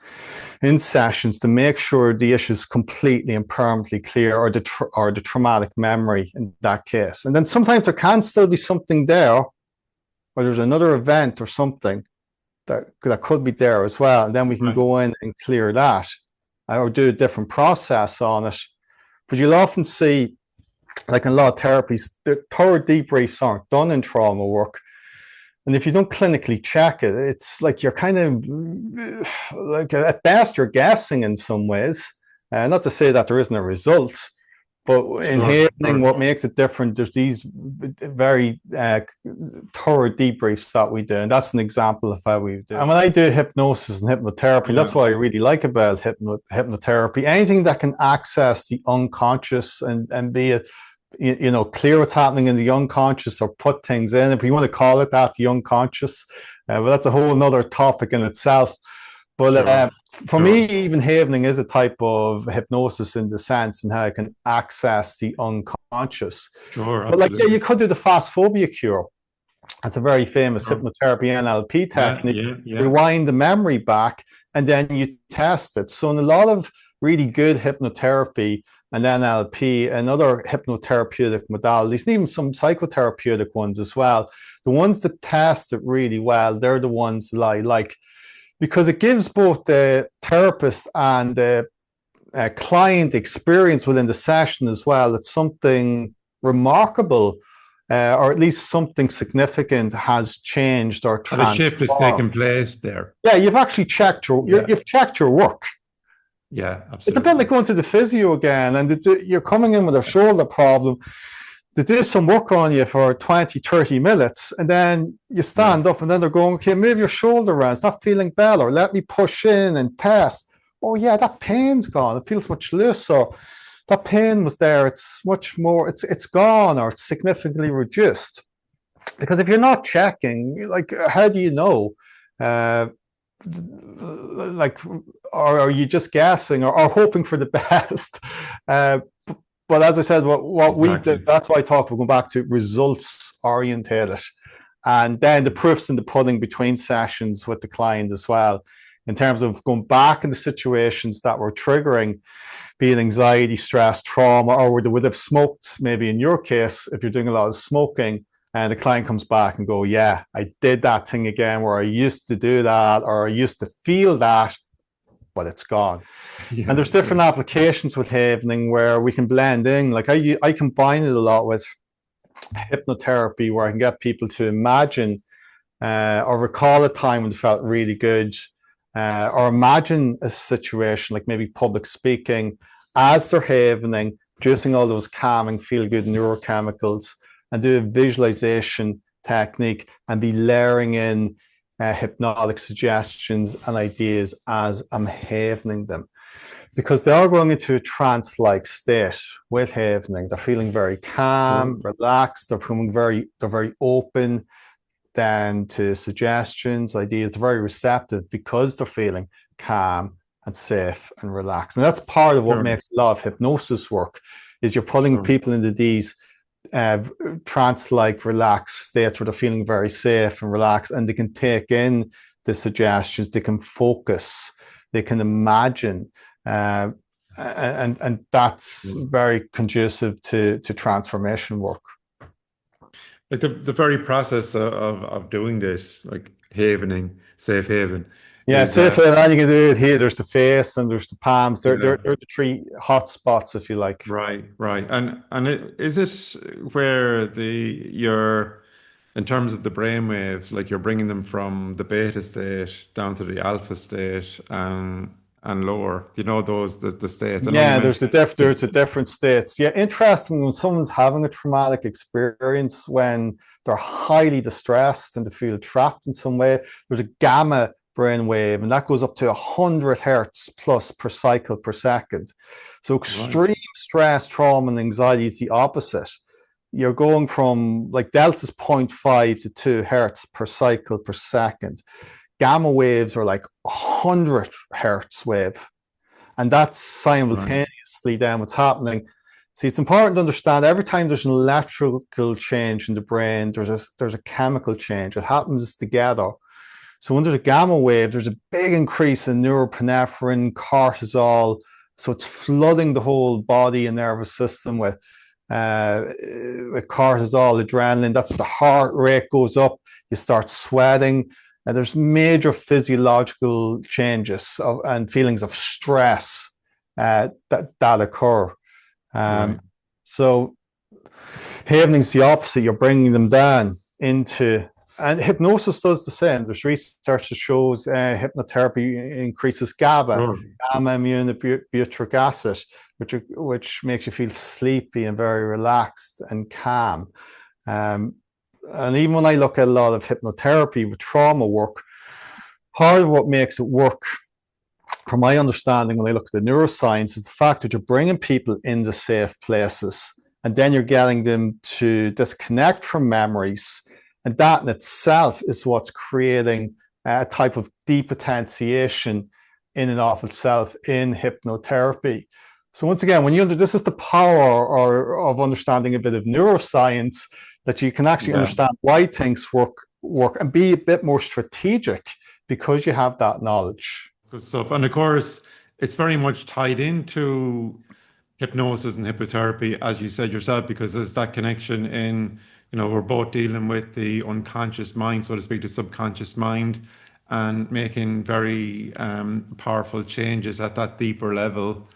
in sessions to make sure the issue is completely and permanently clear, or the traumatic memory in that case. And then sometimes there can still be something there, or there's another event or something that could be there as well. And then we can go in and clear that, or do a different process on it. But you'll often see, like in a lot of therapies, the thorough debriefs aren't done in trauma work. And if you don't clinically check it, it's like you're kind of, like at best, you're guessing in some ways. Not to say that there isn't a result, But in Sure, Havening, sure. what makes it different, there's these very thorough debriefs that we do. And that's an example of how we do. And when I do hypnosis and hypnotherapy, and that's Yeah. what I really like about hypnotherapy, anything that can access the unconscious and be clear what's happening in the unconscious or put things in, if you want to call it that, the unconscious. But that's a whole other topic in itself. But Sure. for me, even Havening is a type of hypnosis in the sense and how I can access the unconscious. Sure, But like, yeah, you absolutely. could do the fast phobia cure. That's a very famous Sure. hypnotherapy NLP Yeah, technique. yeah, yeah. Rewind the memory back and then you test it. So in a lot of really good hypnotherapy and NLP and other hypnotherapeutic modalities, and even some psychotherapeutic ones as well, the ones that test it really well, they're the ones that I like, because it gives both the therapist and the client experience within the session as well. It's something remarkable, or at least something significant has changed or And a shift has taken transformed. place there. Yeah, you've actually checked Yeah, you've checked your work. yeah, It's a bit like absolutely. going to the physio again, and you're coming in with a shoulder problem. They do some work on you for 20, 30 minutes, and then you Yeah, stand up, and then they're going, okay, move your shoulder around. It's not feeling better. Let me push in and test. Oh, yeah, that pain's gone. It feels much looser. That pain was there. It's much more, it's gone, or it's significantly reduced. Because if you're not checking, like, how do you know? Uh, like, or are you just guessing or hoping for the best? Uh, but as I said, what we do, exactly. that's why I talk, we're going back to results orientated. And then the proofs in the pudding between sessions with the client as well, in terms of going back into situations that were triggering, be it anxiety, stress, trauma, or they would have smoked, maybe in your case, if you're doing a lot of smoking, and the client comes back and go, yeah, I did that thing again where I used to do that, or I used to feel that, but it's gone. And Yeah, there's yeah. different applications with Havening where we can blend in. Like I combine it a lot with hypnotherapy, where I can get people to imagine or recall a time when they felt really good, or imagine a situation like maybe public speaking as they're havening, producing all those calming, feel good neurochemicals, and do a visualization technique and be layering in hypnotic suggestions and ideas as I'm havening them. Because they are going into a trance like state with havening. They're feeling very calm, Sure. relaxed, they're very open then to suggestions, ideas. They're very receptive because they're feeling calm and safe and relaxed. And that's part of what Sure. makes a lot of hypnosis work, is you're pulling Sure. people into these trance-like relaxed states where they're feeling very safe and relaxed, and they can take in the suggestions, they can focus, they can imagine, uh, and that's very conducive to transformation work. Like the very process of doing this, like havening, safe haven, Yeah, is safe haven, and you can do it here. There's the face and there's the palms. yeah, They're the three hot spots, if you like. right, right. And is it where you're in terms of the brain waves, like you're bringing them from the beta state down to the alpha state and lower? You know the states. I know you Yeah, mentioned there's a different states. Yeah, interesting when someone's having a traumatic experience, when they're highly distressed and they feel trapped in some way. There's a gamma brainwave, and that goes up to 100 hertz plus per cycle per second. So right, extreme stress, trauma, and anxiety is the opposite. You're going from, like, delta is 0.5 to 2 hertz per cycle per second. Gamma waves are like 100 hertz wave, and that's right, simultaneously then what's happening. See, it's important to understand every time there's an electrical change in the brain, there's a chemical change. It happens together. So when there's a gamma wave, there's a big increase in norepinephrine, cortisol. So it's flooding the whole body and nervous system with cortisol, adrenaline. That's the heart rate goes up. You start sweating. And there's major physiological changes and feelings of stress that occur. right. So havening's the opposite. You're bringing them down into And hypnosis does the same. There's research that shows hypnotherapy increases GABA, Sure. gamma aminobutyric acid, which makes you feel sleepy and very relaxed and calm. Um, and even when I look at a lot of hypnotherapy with trauma work, part of what makes it work, from my understanding, when I look at the neuroscience, is the fact that you're bringing people into safe places and then you're getting them to disconnect from memories. And that in itself is what's creating a type of depotentiation in and of itself in hypnotherapy. So once again, this is the power of understanding a bit of neuroscience, that you can actually Yeah. understand why things work and be a bit more strategic because you have that knowledge. Good stuff. And of course, it's very much tied into hypnosis and hypnotherapy, as you said yourself, because there's that connection in, we're both dealing with the unconscious mind, so to speak, the subconscious mind, and making very powerful changes at that deeper level.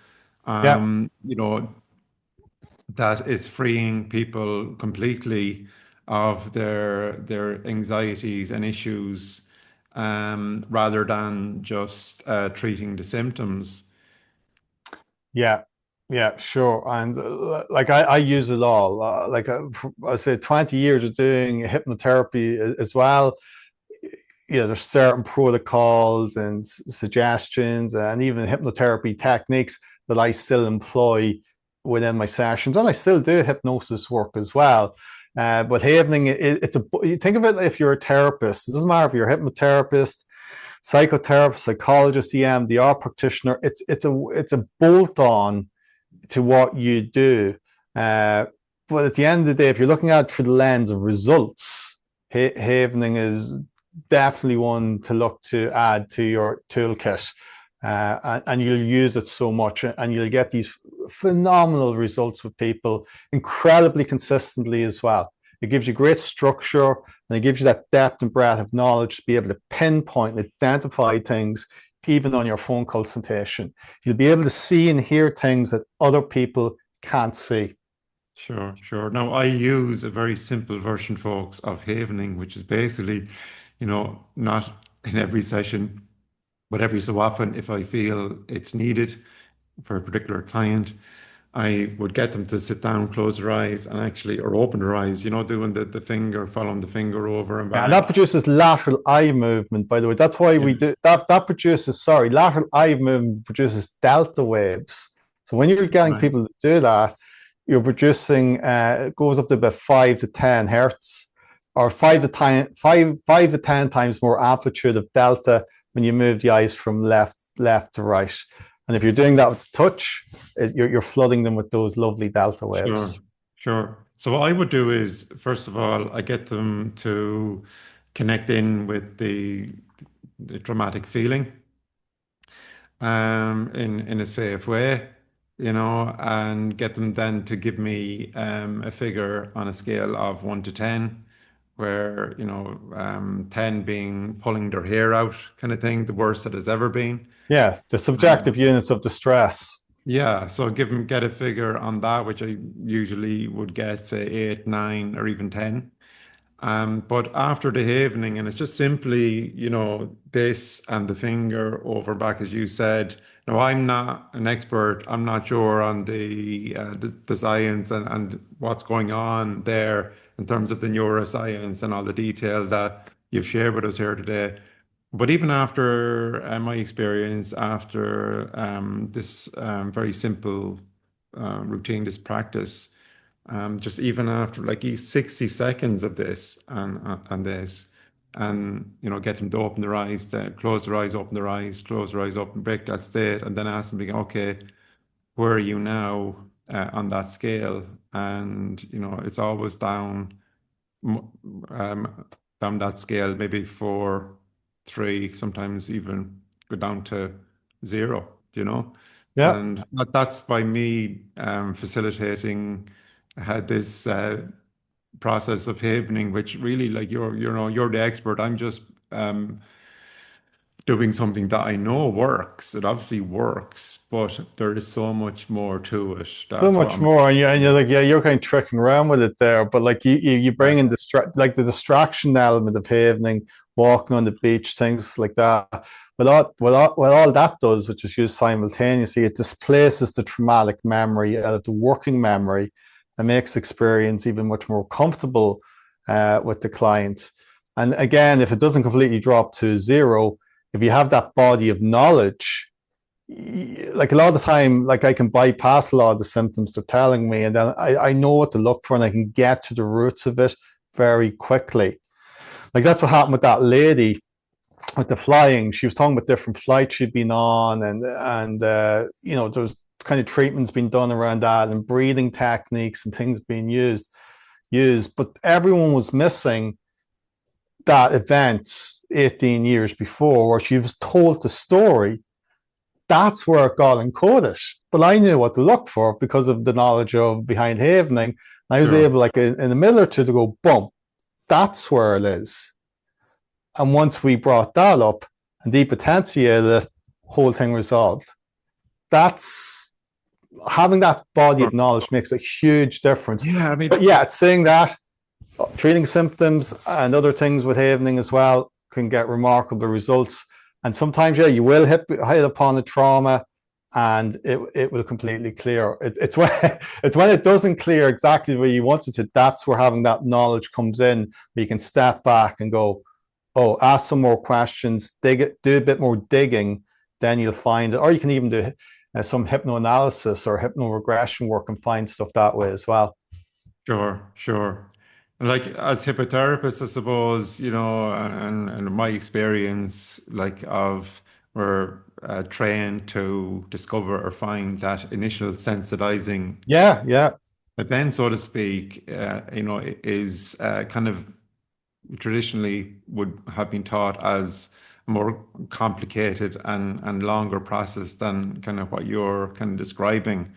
Yeah, Um, you know, that is freeing people completely of their anxieties and issues, rather than just treating the symptoms. yeah, yeah, sure. And like I use it all. I say, 20 years of doing hypnotherapy as well. There's certain protocols and suggestions and even hypnotherapy techniques that I still employ within my sessions, and I still do hypnosis work as well. But havening, you think of it, if you're a therapist, it doesn't matter if you're a hypnotherapist, psychotherapist, psychologist, EMDR practitioner. It's a bolt on to what you do. But at the end of the day, if you're looking at it through the lens of results, havening is definitely one to look to add to your toolkit. And you'll use it so much, and you'll get these phenomenal results with people incredibly consistently as well. It gives you great structure, and it gives you that depth and breadth of knowledge to be able to pinpoint and identify things even on your phone consultation. You'll be able to see and hear things that other people can't see. Sure, sure. Now, I use a very simple version, folks, of havening, which is basically, not in every session, but every so often, if I feel it's needed for a particular client, I would get them to sit down, close their eyes, and actually, or open their eyes, doing the finger, following the finger over and Yeah, and that back. produces lateral eye movement, by the way. That's why Yeah, we do that. That produces, sorry, lateral eye movement produces delta waves. So when you're getting right. people to do that, you're producing, it goes up to about 5 to 10 hertz, or 5 to 10 times more amplitude of delta when you move the eyes from left to right. And if you're doing that with the touch, you're flooding them with those lovely delta Sure, waves. sure. So what I would do is, first of all, I get them to connect in with the dramatic feeling, in a safe way, and get them then to give me a figure on a scale of 1 to 10, where 10 being pulling their hair out kind of thing, the worst it has ever been. Yeah, the subjective units of distress. Yeah, so get a figure on that, which I usually would get, say, 8, 9, or even 10. But after the havening, and it's just simply, this and the finger over back, as you said. Now, I'm not an expert. I'm not sure on the science and what's going on there in terms of the neuroscience and all the detail that you've shared with us here today. But even after my experience, after this very simple routine, this practice, just even after like 60 seconds of this and this, and get them to open their eyes, to close their eyes, open their eyes, close their eyes, open, break that state, and then ask them, okay, where are you now on that scale? And it's always um, down that scale, maybe 4, 3, sometimes even go down to 0, Yeah. and that's by me facilitating this process of havening, which really, like, you're the expert. I'm just doing something that I know works. It obviously works, but there is so much more to it. So That's what much I'm. more, and you're like, yeah, you're kind of tricking around with it there, but like you Yeah, bring in like the distraction element of havening, walking on the beach, things like that. What all that does, which is used simultaneously, it displaces the traumatic memory out of the working memory and makes experience even much more comfortable with the client. And again, if it doesn't completely drop to zero, if you have that body of knowledge, like a lot of the time, like I can bypass a lot of the symptoms they're telling me, and then I know what to look for, and I can get to the roots of it very quickly. Like that's what happened with that lady with the flying. She was talking about different flights she'd been on, and there's kind of treatments being done around that, and breathing techniques and things being used, but everyone was missing that event 18 years before, where she was told the story. That's where it got encoded. But I knew what to look for because of the knowledge of behind havening. I was sure. able, like in a minute or two, to go, boom, that's where it is. And once we brought that up and depotentiated it, whole thing resolved. That's having that body Sure. of knowledge makes a huge difference. Yeah, I But mean, yeah, it's saying that treating symptoms and other things with havening as well can get remarkable results. And sometimes, yeah, you will hit upon a trauma, and it will completely clear. It's when it's when it doesn't clear exactly where you want it to. That's where having that knowledge comes in, where you can step back and go, oh, ask some more questions, do a bit more digging, then you'll find it. Or you can even do some hypnoanalysis or hypnoregression work and find stuff that way as well. sure, sure. Like as hypnotherapists, I suppose, and my experience, like of we're trained to discover or find that initial sensitizing Yeah, yeah. event, so to speak, is kind of traditionally would have been taught as a more complicated and longer process than kind of what you're kind of describing.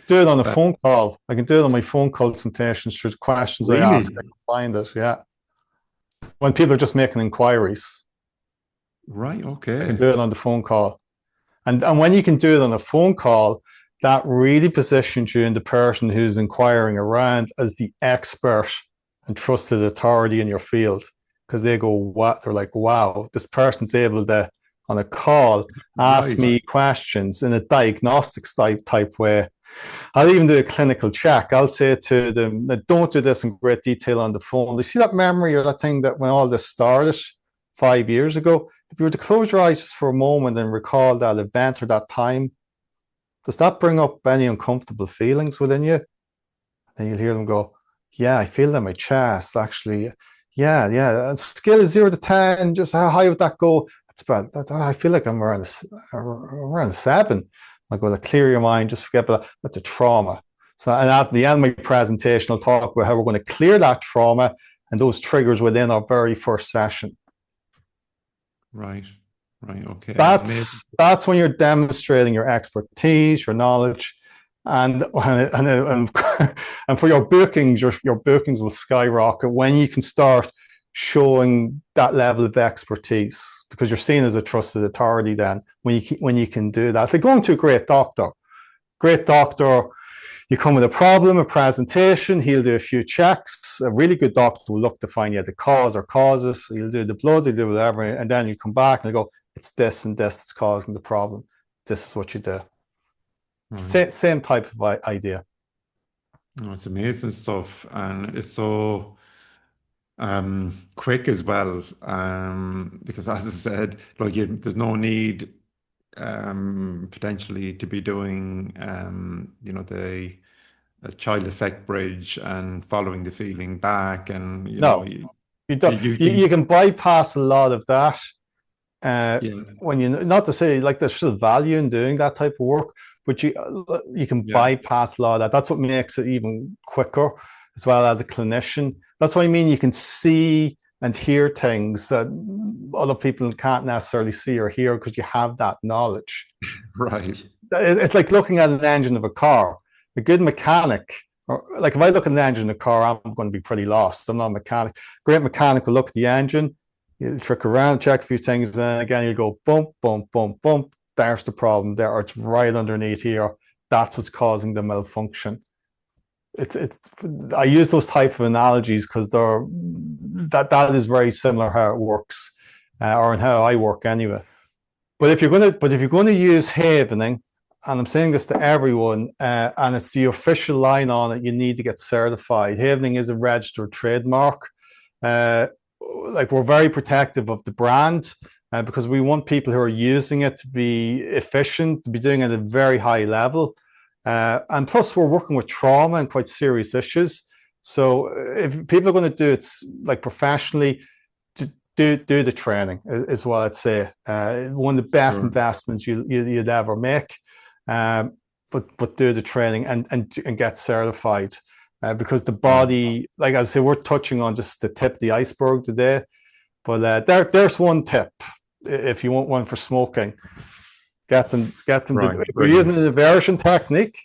Do it on a Uh, phone call. I can do it on my phone consultations through the questions I ask. I really? can find it. Yeah. When people are just making inquiries, Right, I can okay. do it on the phone call. And when you can do it on a phone call, that really positions you in the person who's inquiring around as the expert and trusted authority in your field. Because they go, what? They're like, wow, this person's able to, on a call, ask Right. me questions in a diagnostics type way. I'll even do a clinical check. I'll say to them, don't do this in great detail on the phone. You see that memory or that thing that when all this started 5 years ago? If you were to close your eyes just for a moment and recall that event or that time, does that bring up any uncomfortable feelings within you? And you'll hear them go, yeah, I feel that in my chest, actually. Yeah, yeah. A scale of 0 to 10, just how high would that go? It's about, I feel like I'm around 7. I go to clear your mind, just forget about that. That's a trauma. So, and at the end of my presentation, I'll talk about how we're going to clear that trauma and those triggers within our very first session. Right. Right. Okay. It's amazing. That's when you're demonstrating your expertise, your knowledge, and and for your bookings, your bookings will skyrocket when you can start showing that level of expertise, because you're seen as a trusted authority. Then when you can do that, it's like going to a great doctor. Great doctor, you come with a problem, a presentation, he'll do a few checks. A really good doctor will look to find the cause or causes. He'll do the blood, he'll do whatever, and then you come back and go, it's this and this that's causing the problem. This is what you do. Right. Same type of idea. Oh, it's amazing stuff. And it's so quick as well. Because as I said, like there's no need potentially to be doing the child effect bridge and following the feeling back and No, you don't. You using can bypass a lot of that. yeah, When you, not to say like there's still value in doing that type of work, but you can yeah, bypass a lot of that. That's what makes it even quicker, as well as a clinician. That's what I mean. You can see and hear things that other people can't necessarily see or hear because you have that knowledge. right. It's like looking at an engine of a car. A good mechanic, or like if I look at an engine of a car, I'm going to be pretty lost. I'm not a mechanic. Great mechanic will look at the engine. You trick around, check a few things, and then again you go bump, bump, bump, bump. There's the problem there, or it's right underneath here. That's what's causing the malfunction. It's I use those type of analogies because that is very similar how it works, or in how I work anyway. But if you're gonna use havening, and I'm saying this to everyone, and it's the official line on it, you need to get certified. Havening is a registered trademark. Uh, like, we're very protective of the brand, because we want people who are using it to be efficient, to be doing it at a very high level. And plus, we're working with trauma and quite serious issues. So if people are going to do it like professionally, do the training is what I'd say. One of the best investments you'd ever make. But do the training and get certified, because the body, like I say, we're touching on just the tip of the iceberg today. But there's one tip if you want one for smoking. Get them. Right. If we're using an aversion technique,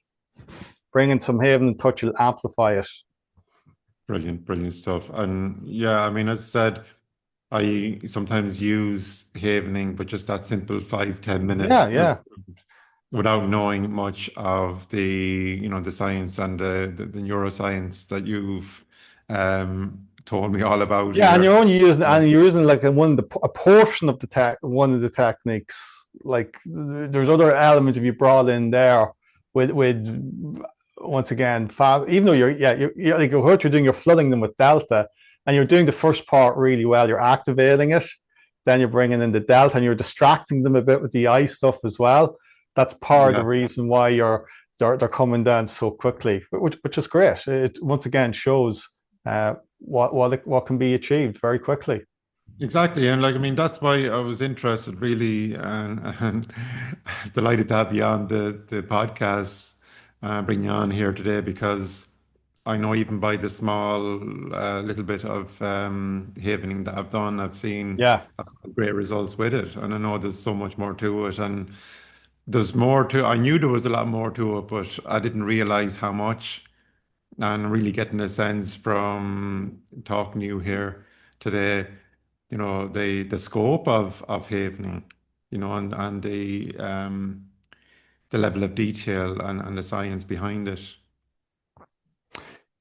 bringing some haven touch will amplify it. Brilliant stuff. And yeah, I mean, as I said, I sometimes use havening, but just that simple 5-10 minute Yeah. without knowing much of the science and the neuroscience that you've told me all about Yeah, and here. you're using like a portion of one of the techniques. Like, there's other elements to be brought in there with once again, even though you're like you're doing, you're flooding them with delta, and you're doing the first part really well. You're activating it, then you're bringing in the delta, and you're distracting them a bit with the eye stuff as well. That's part of the reason why they're coming down so quickly, which is great. It once again shows what can be achieved very quickly. Exactly. And like, I mean, that's why I was interested really, and delighted to have you on the podcast, bring you on here today, because I know even by the small little bit of havening that I've done, I've seen Yeah. great results with it. And I know there's so much more to it. And there's more to, I knew there was a lot more to it, but I didn't realize how much. And really getting a sense from talking to you here today, the scope of havening, and the level of detail and the science behind it.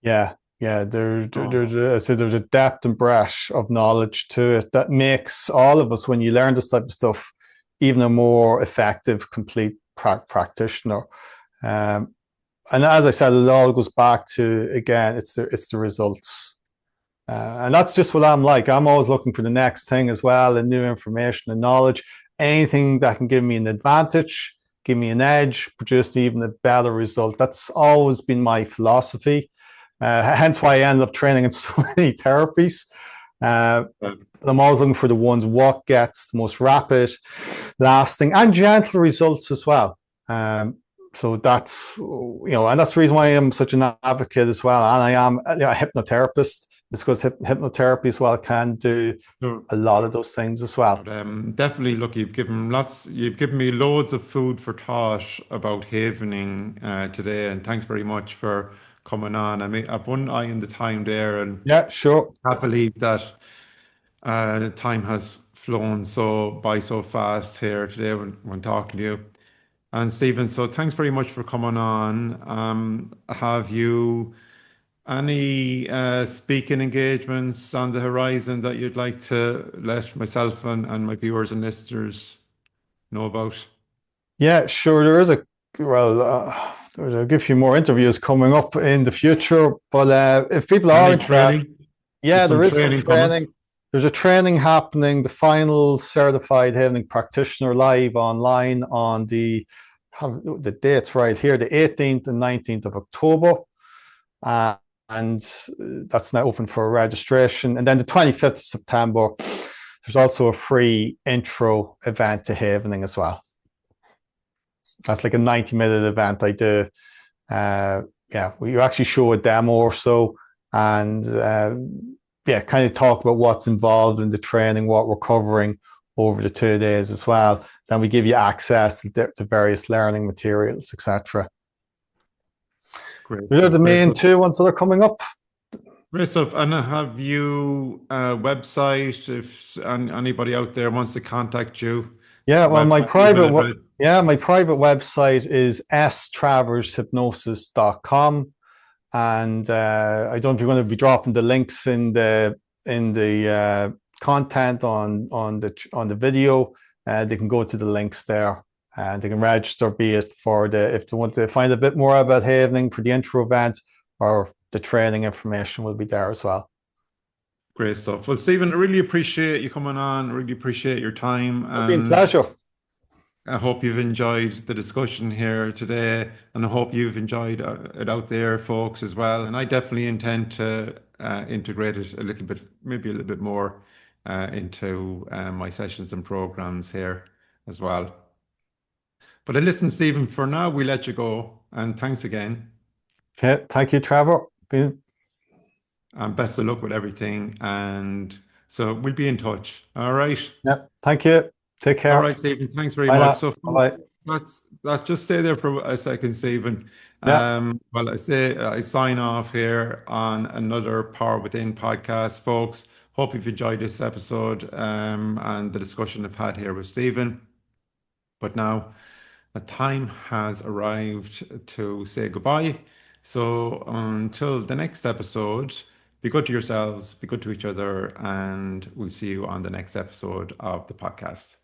Yeah, there's a depth and breadth of knowledge to it that makes all of us, when you learn this type of stuff, even a more effective, complete practitioner. And as I said, it all goes back to, again, it's the results. And that's just what I'm like. I'm always looking for the next thing as well, and new information and knowledge. Anything that can give me an advantage, give me an edge, produce even a better result. That's always been my philosophy. Hence why I ended up training in so many therapies. I'm always looking for the ones what gets the most rapid, lasting, and gentle results as well. So that's, and that's the reason why I'm such an advocate as well. And I am a hypnotherapist. It's because hypnotherapy as well can do a lot of those things as well. But, definitely, look, you've given me loads of food for thought about havening today, and thanks very much for coming on. I mean, I've one eye on the time there, and yeah, sure. I believe that time has flown so fast here today when talking to you. And Stephen, so thanks very much for coming on. Have you any speaking engagements on the horizon that you'd like to let myself and my viewers and listeners know about? Yeah, sure. There's a good few more interviews coming up in the future. But if people are interested, there is some training. There's a training happening, the final certified havening practitioner live online on the dates right here, the 18th and 19th of October. And that's now open for registration. And then the 25th of September, there's also a free intro event to havening as well. That's like a 90-minute event I do. We actually show a demo or so, and kind of talk about what's involved in the training, what we're covering over the 2 days as well. Then we give you access to the various learning materials, etc. Great. Those are the main two ones that are coming up. Great stuff. And have you a website if anybody out there wants to contact you? Yeah, well, Website, email address? my private website is stravershypnosis.com. And I don't know if you're going to be dropping the links in the content on the video. They can go to the links there and they can register, be it for the if they want to find a bit more about Havening for the intro event, or the training information will be there as well. Great stuff. Well, Stephen, I really appreciate you coming on. I really appreciate your time. It'll be a And pleasure. I hope you've enjoyed the discussion here today, and I hope you've enjoyed it out there, folks, as well. And I definitely intend to integrate it a little bit, maybe a little bit more into my sessions and programs here as well. But listen, Stephen, for now, we let you go, and thanks again, Okay, thank you, Trevor. and best of luck with everything. And so we'll be in touch. All right. Yeah, thank you. Take All care. right, Stephen, thanks very Bye much. now. So Bye. let's just stay there for a second, Stephen. Yeah. Well, I sign off here on another Power Within podcast, folks. Hope you've enjoyed this episode and the discussion I've had here with Stephen. But now a time has arrived to say goodbye. So until the next episode, be good to yourselves, be good to each other, and we'll see you on the next episode of the podcast.